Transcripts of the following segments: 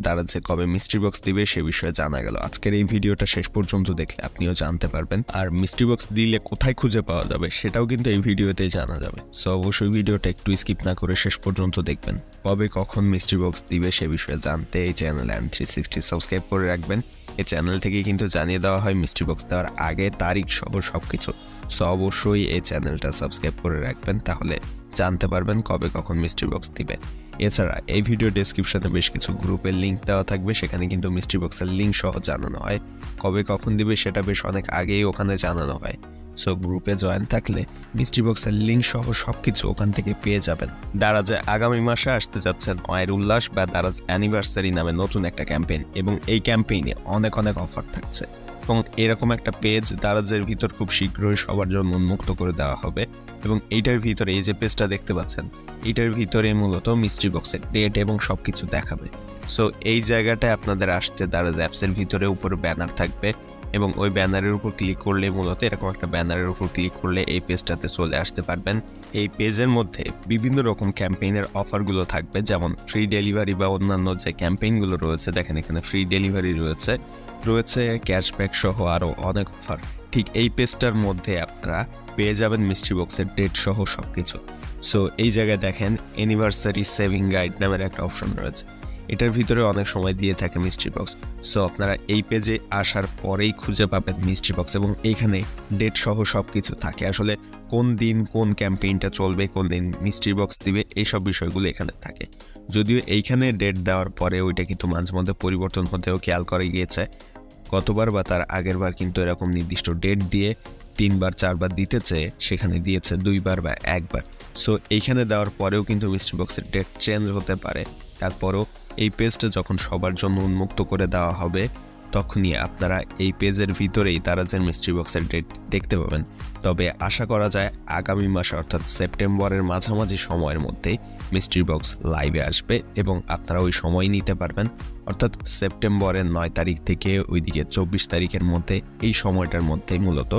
দারাজে কবে mystery box দিবে সে বিষয়ে জানা গেল। আজকের এই ভিডিওটা শেষ পর্যন্ত দেখলে আপনিও জানতে পারবেন, আর মিস্ট্রি বক্স দিলে কোথায় খুঁজে পাওয়া যাবে সেটাও কিন্তু এই ভিডিওতেই জানা যাবে। সো অবশ্যই ভিডিওটা একটু স্কিপ না করে শেষ পর্যন্ত দেখবেন। কবে কখন মিস্ট্রি বক্স দিবে সে বিষয়ে জানতে এই চ্যানেল M360 সাবস্ক্রাইব করে রাখবেন। এই চ্যানেল থেকে কিন্তু জানিয়ে দেওয়া হয় মিস্ট্রি বক্স দেওয়ার আগে তারিখ সহ সবকিছু। সো অবশ্যই এই চ্যানেলটা সাবস্ক্রাইব করে রাখবেন, তাহলে জানতে পারবেন কবে কখন মিস্ট্রি বক্স দিবে। এছাড়া এই ভিডিও ডেসক্রিপশনে বেশ কিছু গ্রুপের লিঙ্ক দেওয়া থাকবে, সেখানে কিন্তু মিস্ট্রি বক্সের লিঙ্ক সহ জানানো হয়। কবে কখন দিবে সেটা বেশ অনেক আগেই ওখানে জানানো হয়। সো গ্রুপে জয়েন থাকলে মিস্ট্রি বক্সের লিঙ্ক সহ সবকিছু ওখান থেকে পেয়ে যাবেন। দারাজে আগামী মাসে আসতে যাচ্ছেন অয়ের উল্লাস বা দারাজ অ্যানিভার্সারি নামে নতুন একটা ক্যাম্পেইন, এবং এই ক্যাম্পেইনে অনেক অফার থাকছে। এবং এরকম একটা পেজ দারাজের ভিতর খুব শীঘ্রই সবার জন্য উন্মুক্ত করে দেওয়া হবে। এবং এইটার ভিতরে এই যে পেজটা দেখতে পাচ্ছেন, এইটার ভিতরে মূলত মিস্ট্রি বক্সের ডেট এবং সবকিছু দেখাবে। সো এই জায়গাটায় আপনাদের আসতে দারাজ অ্যাপসের ভিতরে উপরে ব্যানার থাকবে, এবং ওই ব্যানারের উপর ক্লিক করলে মূলত এরকম একটা ব্যানারের উপর ক্লিক করলে এই পেজটাতে চলে আসতে পারবেন। এই পেজের মধ্যে বিভিন্ন রকম ক্যাম্পেইনের অফারগুলো থাকবে, যেমন ফ্রি ডেলিভারি বা অন্যান্য যে ক্যাম্পেইনগুলো রয়েছে। দেখেন এখানে ফ্রি ডেলিভারি রয়েছে ক্যাশব্যাক সহ আরও অনেক অফার। ঠিক এই পেজটার মধ্যে আপনারা পেয়ে যাবেন মিস্ট্রি বক্সের ডেট সহ সবকিছু। সো এই জায়গায় দেখেন অ্যানিভার্সারি সেভিং গাইড নামের একটা অপশন রয়েছে, এটার ভিতরে অনেক সময় দিয়ে থাকে মিস্ট্রি বক্স। সো আপনারা এই পেজে আসার পরেই খুঁজে পাবেন মিস্ট্রি বক্স, এবং এইখানে ডেট সহ সবকিছু থাকে। আসলে কোন দিন কোন ক্যাম্পেইনটা চলবে, কোন দিন মিস্ট্রি বক্স দিবে, এইসব বিষয়গুলো এখানে থাকে। যদিও এইখানে ডেট দেওয়ার পরে ওইটা কিন্তু মাঝে মধ্যে পরিবর্তন হতেও খেয়াল করে গিয়েছে। গতবার বা তার আগের বার কিন্তু এরকম নির্দিষ্ট ডেট দিয়ে 3 বার 4 বার দিতে চেয়ে সেখানে দিয়েছে 2 বার বা 1 বার। সো এইখানে দেওয়ার পরেও কিন্তু মিস্ট্রি বক্সের ডেট চেঞ্জ হতে পারে। তারপরও এই পেজটা যখন সবার জন্য উন্মুক্ত করে দেওয়া হবে, তখনই আপনারা এই পেজের ভিতরেই দারাজের মিস্ট্রি বক্সের ডেট দেখতে পাবেন। তবে আশা করা যায় আগামী মাসে অর্থাৎ সেপ্টেম্বরের মাঝামাঝি সময়ের মধ্যেই মিস্ট্রি বক্স লাইভে আসবে, এবং আপনারা ওই সময় নিতে পারবেন। অর্থাৎ সেপ্টেম্বরের 9 তারিখ থেকে ওইদিকে 24 তারিখের মধ্যে, এই সময়টার মধ্যেই মূলত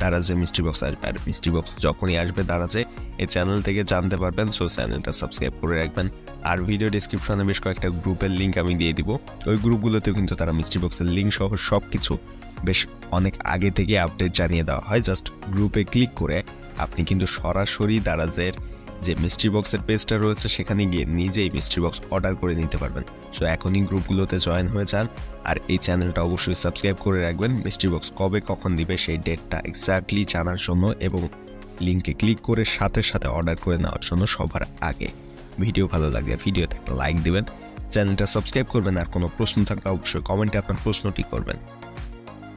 দারাজে মিস্ট্রি বক্স আসবে। আর মিস্ট্রি বক্স যখনই আসবে দারাজে এই চ্যানেল থেকে জানতে পারবেন। সো চ্যানেলটা সাবস্ক্রাইব করে রাখবেন। আর ভিডিও ডিসক্রিপশনে বেশ কয়েকটা গ্রুপের লিঙ্ক আমি দিয়ে দিব, ওই গ্রুপগুলোতেও কিন্তু তারা মিস্ট্রি বক্সের লিঙ্ক সহ সবকিছু বেশ অনেক আগে থেকে আপডেট জানিয়ে দেওয়া হয়। জাস্ট গ্রুপে ক্লিক করে আপনি কিন্তু সরাসরি দারাজের যে মিস্ট্রি বক্সের পেজটা রয়েছে সেখানে গিয়ে নিজেই মিস্ট্রি বক্স অর্ডার করে নিতে পারবেন। সো এখনই গ্রুপগুলোতে জয়েন হয়ে যান, আর এই চ্যানেলটা অবশ্যই সাবস্ক্রাইব করে রাখবেন মিস্ট্রি বক্স কবে কখন দিবে সেই ডেটটা এক্স্যাক্টলি জানার জন্য, এবং লিঙ্কে ক্লিক করে সাথে সাথে অর্ডার করে নেওয়ার জন্য সবার আগে। ভিডিও ভালো লাগলে ভিডিওতে একটা লাইক দিবেন, চ্যানেলটা সাবস্ক্রাইব করবেন, আর কোনো প্রশ্ন থাকলে অবশ্যই কমেন্টে আপনার প্রশ্নটি করবেন।